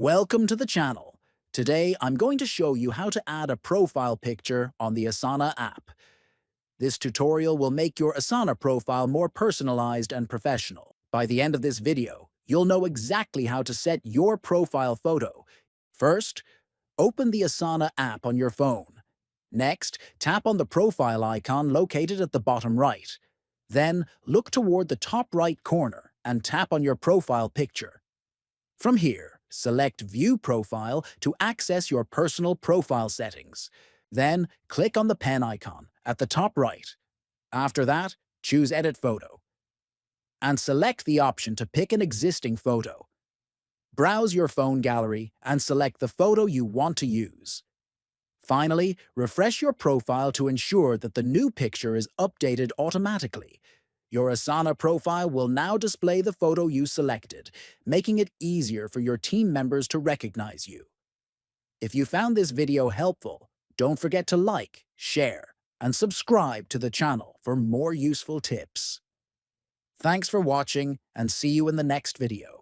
Welcome to the channel. Today, I'm going to show you how to add a profile picture on the Asana app. This tutorial will make your Asana profile more personalized and professional. By the end of this video, you'll know exactly how to set your profile photo. First, open the Asana app on your phone. Next, tap on the profile icon located at the bottom right. Then, look toward the top right corner and tap on your profile picture. From here, select View Profile to access your personal profile settings. Then, click on the pen icon at the top right. After that, choose Edit Photo, and select the option to pick an existing photo. Browse your phone gallery and select the photo you want to use. Finally, refresh your profile to ensure that the new picture is updated automatically. Your Asana profile will now display the photo you selected, making it easier for your team members to recognize you. If you found this video helpful, don't forget to like, share, and subscribe to the channel for more useful tips. Thanks for watching, and see you in the next video.